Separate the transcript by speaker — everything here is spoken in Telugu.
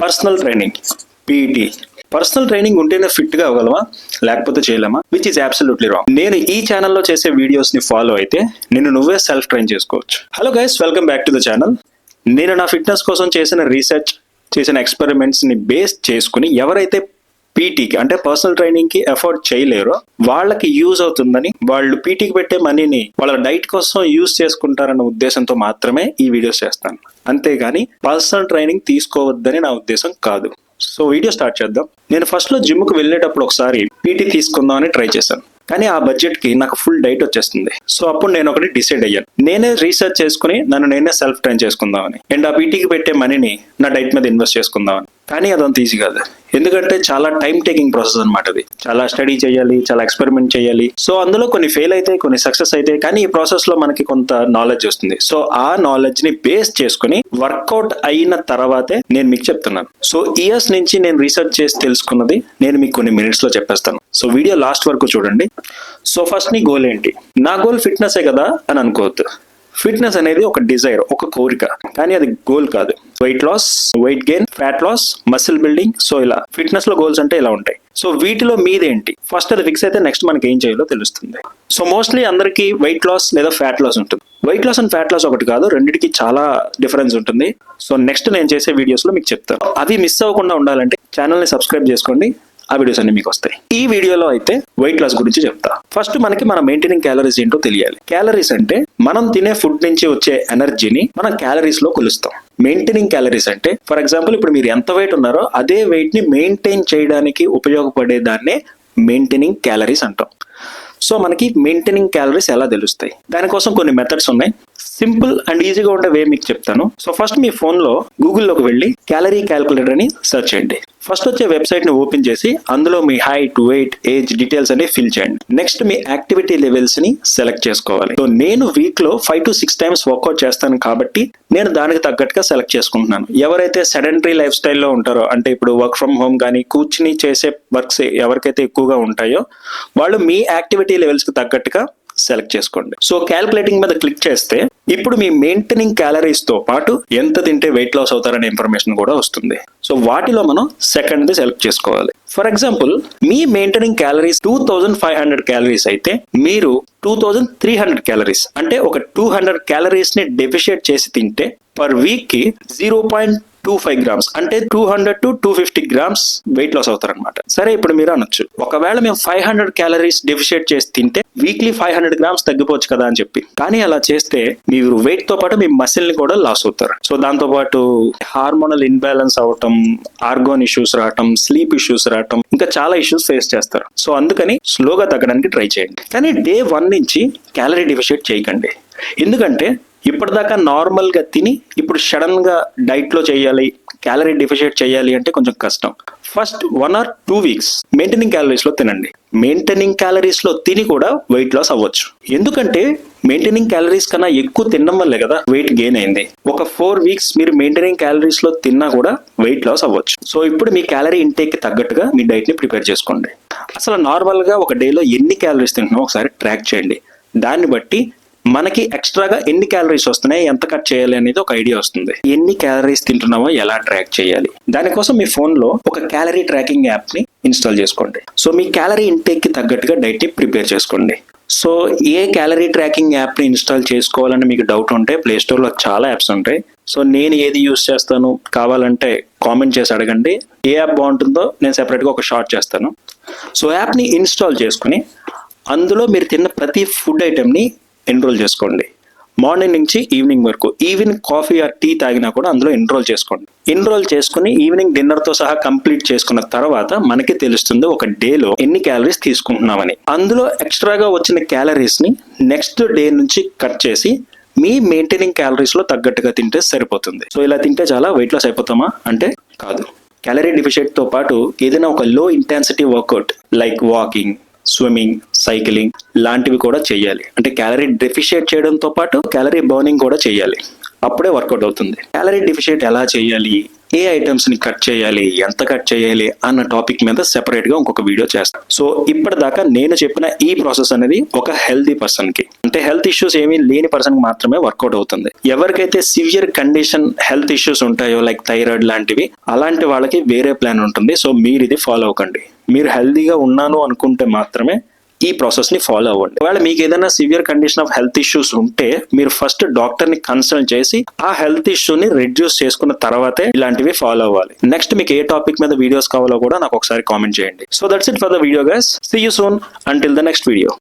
Speaker 1: Personal training PET. Personal training ఉంటేనే ఫిట్ గా అవ్వగలమా, లేకపోతే చేయలేమా? Which is absolutely wrong. నేను ఈ ఛానల్లో చేసే వీడియోస్ ని ఫాలో అయితే నువ్వే సెల్ఫ్ ట్రైన్ చేసుకోవచ్చు. Hello guys, welcome back to the channel. నేను నా ఫిట్నెస్ కోసం చేసిన రీసెర్చ్, చేసిన ఎక్స్పెరిమెంట్స్ ని బేస్ చేసుకుని ఎవరైతే పీటీకి అంటే పర్సనల్ ట్రైనింగ్ కి ఎఫోర్డ్ చేయలేరో వాళ్ళకి యూజ్ అవుతుందని, వాళ్ళు పీటీకి పెట్టే మనీని వాళ్ళ డైట్ కోసం యూజ్ చేసుకుంటారన్న ఉద్దేశంతో మాత్రమే ఈ వీడియోస్ చేస్తాను. అంతేగాని పర్సనల్ ట్రైనింగ్ తీసుకోవద్దని నా ఉద్దేశం కాదు. సో వీడియో స్టార్ట్ చేద్దాం. నేను ఫస్ట్ లో జిమ్ కు వెళ్ళేటప్పుడు ఒకసారి పీటీ తీసుకుందాం అని ట్రై చేశాను. కానీ ఆ బడ్జెట్ కి నాకు ఫుల్ డైట్ వచ్చేస్తుంది. సో అప్పుడు నేను ఒకటి డిసైడ్ అయ్యాను, నేనే రీసెర్చ్ చేసుకుని నేనే సెల్ఫ్ ట్రైన్ చేసుకుందామని, అండ్ ఆ పీటీకి పెట్టే మనీని నా డైట్ మీద ఇన్వెస్ట్ చేసుకుందామని. కానీ అదంత ఈజీ కాదు, ఎందుకంటే చాలా టైం టేకింగ్ ప్రాసెస్ అనమాట. అది చాలా స్టడీ చేయాలి, చాలా ఎక్స్పెరిమెంట్ చేయాలి. సో అందులో కొన్ని ఫెయిల్ అయితే, కొన్ని సక్సెస్ అయితే, కానీ ఈ ప్రాసెస్ లో మనకి కొంత నాలెడ్జ్ వస్తుంది. సో ఆ నాలెడ్జ్ ని బేస్ చేసుకుని వర్కౌట్ అయిన తర్వాతే నేను మీకు చెప్తున్నాను. సో ఇయర్స్ నుంచి నేను రీసెర్చ్ చేసి తెలుసుకున్నది నేను మీకు కొన్ని మినిట్స్ లో చెప్పేస్తాను. సో వీడియో లాస్ట్ వరకు చూడండి. సో ఫస్ట్ నీ గోల్ ఏంటి? నా గోల్ ఫిట్నెస్ కదా అని అనుకోవద్దు. ఫిట్నెస్ అనేది ఒక డిజైర్, ఒక కోరిక, కానీ అది గోల్ కాదు. Weight loss, weight gain, fat loss, muscle building. So ఇలా ఫిట్నెస్ లో గోల్స్ అంటే ఇలా ఉంటాయి. సో వీటిలో మీదేంటి? ఫస్ట్ అది ఫిక్స్ అయితే నెక్స్ట్ మనకి ఏం చేయాలో తెలుస్తుంది. సో మోస్ట్లీ అందరికి వెయిట్ లాస్ లేదా ఫ్యాట్ లాస్ ఉంటుంది. Weight loss and fat loss ఒకటి కాదు, రెండింటికి చాలా డిఫరెన్స్ ఉంటుంది. సో నెక్స్ట్ నేను చేసే వీడియోస్ లో మీకు చెప్తాను. అవి మిస్ అవ్వకుండా ఉండాలంటే ఛానల్ ని సబ్స్క్రైబ్ చేసుకోండి, ఆ వీడియోస్ అన్ని మీకు వస్తాయి. ఈ వీడియోలో అయితే వెయిట్ లాస్ గురించి చెప్తా. ఫస్ట్ మనకి మన మెయింటైనింగ్ క్యాలరీస్ ఏంటో తెలియాలి. క్యాలరీస్ అంటే మనం తినే ఫుడ్ నుంచి వచ్చే ఎనర్జీని మనం క్యాలరీస్ లో కొలుస్తాం. మెయింటైనింగ్ క్యాలరీస్ అంటే ఫర్ ఎగ్జాంపుల్ ఇప్పుడు మీరు ఎంత వెయిట్ ఉన్నారో అదే వెయిట్ ని మెయింటైన్ చేయడానికి ఉపయోగపడే దాన్నే మెయింటైనింగ్ క్యాలరీస్ అంటాం. సో మనకి మెయింటైనింగ్ క్యాలరీస్ ఎలా తెలుస్తాయి? దానికోసం కొన్ని మెథడ్స్ ఉన్నాయి. సింపుల్ అండ్ ఈజీగా ఉండే వే మీకు చెప్తాను. సో ఫస్ట్ మీ ఫోన్ లో గూగుల్లోకి వెళ్ళి క్యాలరీ క్యాల్కులేటర్ అని సెర్చ్ చేయండి. ఫస్ట్ వచ్చే వెబ్సైట్ ని ఓపెన్ చేసి అందులో మీ హైట్, వెయిట్, ఏజ్ డీటెయిల్స్ అని ఫిల్ చేయండి. నెక్స్ట్ మీ యాక్టివిటీ లెవెల్స్ ని సెలెక్ట్ చేసుకోవాలి. సో నేను వీక్ లో 5 to 6 times వర్కౌట్ చేస్తాను కాబట్టి నేను దానికి తగ్గట్టుగా సెలెక్ట్ చేసుకుంటున్నాను. ఎవరైతే సెడెంటరీ లైఫ్ స్టైల్లో ఉంటారో, అంటే ఇప్పుడు వర్క్ ఫ్రమ్ హోమ్ కానీ కూర్చుని చేసే వర్క్స్ ఎవరికైతే ఎక్కువగా ఉంటాయో వాళ్ళు మీ యాక్టివిటీ లెవెల్స్ కి తగ్గట్టుగా సెలెక్ట్ చేసుకోండి. సో క్యాల్కులేటింగ్ మీద క్లిక్ చేస్తే ఇప్పుడు మీ మెయింటైనింగ్ క్యాలరీస్ తో పాటు ఎంత తింటే వెయిట్ లాస్ అవుతారనే ఇన్ఫర్మేషన్ కూడా వస్తుంది. సో వాటిలో మనం సెకండ్ ది సెలెక్ట్ చేసుకోవాలి. For example me maintaining calories 2500 calories అయితే మీరు 2300 క్యాలరీస్ అంటే ఒక 200 క్యాలరీస్ ని డెఫిషియేట్ చేసి తింటే పర్ వీక్ కి 0.25 grams అంటే 200 to 250 grams వెయిట్ లాస్ అవుతారనమాట. సరే, ఇప్పుడు మీరు అనొచ్చు, ఒకవేళ మేము 500 క్యాలరీస్ డెఫిషియేట్ చేసి తింటే వీక్లీ 500 grams తగ్గిపోవచ్చు కదా అని చెప్పి. కానీ అలా చేస్తే మీరు వెయిట్ తో పాటు మీ మసిల్ ని కూడా లాస్ అవుతారు. సో దాంతో పాటు హార్మోనల్ ఇన్బ్యాలెన్స్ అవటం, ఆర్గాన్ ఇష్యూస్ రావటం, స్లీప్ ఇష్యూస్ రావటం, ఇంకా చాలా ఇష్యూస్ ఫేస్ చేస్తారు. సో అందుకని స్లోగా తగ్గడానికి ట్రై చేయండి. కానీ డే 1 నుంచి క్యాలరీ డెఫిషియేట్ చేయకండి. ఎందుకంటే ఇప్పటిదాకా నార్మల్ గా తిని ఇప్పుడు సడన్ గా డైట్ లో చేయాలి, క్యాలరీ డెఫిషియేట్ చేయాలి అంటే కొంచెం కష్టం. First 1 or 2 weeks maintaining calories లో తినండి. మెయింటైనింగ్ క్యాలరీస్ లో తిని కూడా వెయిట్ లాస్ అవ్వచ్చు. ఎందుకంటే మెయింటైనింగ్ క్యాలరీస్ కన్నా ఎక్కువ తినడం వల్లే కదా వెయిట్ గెయిన్ అయింది. ఒక 4 weeks మీరు మెయింటైనింగ్ క్యాలరీస్ లో తిన్నా కూడా వెయిట్ లాస్ అవ్వచ్చు. సో ఇప్పుడు మీ క్యాలరీ ఇంటేక్ కి తగ్గట్టుగా మీ డైట్ ని ప్రిపేర్ చేసుకోండి. అసలు నార్మల్ గా ఒక డేలో ఎన్ని క్యాలరీస్ తింటున్నామో ఒకసారి ట్రాక్ చేయండి. దాన్ని బట్టి మనకి ఎక్స్ట్రాగా ఎన్ని క్యాలరీస్ వస్తున్నాయి, ఎంత కట్ చేయాలి అనేది ఒక ఐడియా వస్తుంది. ఎన్ని క్యాలరీస్ తింటున్నామో ఎలా ట్రాక్ చేయాలి, దానికోసం మీ ఫోన్ లో ఒక క్యాలరీ ట్రాకింగ్ యాప్ ని ఇన్స్టాల్ చేసుకోండి. సో మీ క్యాలరీ ఇంటేక్ కి తగ్గట్టుగా డైట్ ని ప్రిపేర్ చేసుకోండి. సో ఏ క్యాలరీ ట్రాకింగ్ యాప్ ని ఇన్స్టాల్ చేసుకోవాలని మీకు డౌట్ ఉంటే ప్లే స్టోర్ లో చాలా యాప్స్ ఉంటాయి. సో నేను ఏది యూస్ చేస్తాను కావాలంటే కామెంట్ చేసి అడగండి. ఏ యాప్ బాగుంటుందో నేను సెపరేట్ గా ఒక షార్ట్ చేస్తాను. సో యాప్ ని ఇన్స్టాల్ చేసుకుని అందులో మీరు తిన్న ప్రతి ఫుడ్ ఐటమ్ ని ఎన్రోల్ చేసుకోండి. మార్నింగ్ నుంచి ఈవినింగ్ వరకు, ఈవినింగ్ కాఫీ ఆర్ టీ తాగినా కూడా అందులో ఎన్రోల్ చేసుకోండి. ఎన్రోల్ చేసుకుని ఈవినింగ్ డిన్నర్ తో సహా కంప్లీట్ చేసుకున్న తర్వాత మనకి తెలుస్తుంది ఒక డేలో ఎన్ని క్యాలరీస్ తీసుకుంటున్నామని. అందులో ఎక్స్ట్రాగా వచ్చిన క్యాలరీస్ ని నెక్స్ట్ డే నుంచి కట్ చేసి మీ మెయింటైనింగ్ క్యాలరీస్ లో తగ్గట్టుగా తింటే సరిపోతుంది. సో ఇలా తింటే చాలా వెయిట్ లాస్ అయిపోతామా అంటే కాదు. క్యాలరీ డెఫిషియేట్ తో పాటు ఏదైనా ఒక లో intensity work out like walking, swimming, cycling లాంటివి కూడా చేయాలి. అంటే క్యాలరీ డెఫిషియేట్ చేయడంతో పాటు క్యాలరీ బర్నింగ్ కూడా చేయాలి. అప్పుడే వర్కౌట్ అవుతుంది. క్యాలరీ డెఫిషియేట్ ఎలా చేయాలి, ఏ ఐటమ్స్ ని కట్ చేయాలి, ఎంత కట్ చేయాలి అన్న టాపిక్ మీద సెపరేట్ గా ఇంకొక వీడియో చేస్తాను. సో ఇప్పటిదాకా నేను చెప్పిన ఈ ప్రాసెస్ అనేది ఒక హెల్తీ పర్సన్ కి, అంటే హెల్త్ ఇష్యూస్ ఏమీ లేని పర్సన్ కి మాత్రమే వర్కౌట్ అవుతుంది. ఎవరికైతే సివియర్ కండిషన్ హెల్త్ ఇష్యూస్ ఉంటాయో లైక్ థైరాయిడ్ లాంటివి, అలాంటి వాళ్ళకి వేరే ప్లాన్ ఉంటుంది. సో మీరు ఇది ఫాలో అవ్వకండి. మీరు హెల్తీగా ఉన్నాను అనుకుంటే మాత్రమే ఈ ప్రాసెస్ ని ఫాలో అవ్వండి. ఒకవేళ మీకు ఏదైనా severe condition of health issues ఉంటే మీరు ఫస్ట్ డాక్టర్ ని కన్సల్ట్ చేసి ఆ హెల్త్ ఇష్యూని రెడ్యూస్ చేసుకున్న తర్వాతే ఇలాంటివి ఫాలో అవ్వాలి. నెక్స్ట్ మీకు ఏ టాపిక్ మీద వీడియోస్ కావాలో కూడా నాకు ఒకసారి కామెంట్ చేయండి. So that's it for the video guys. See you soon until the next video.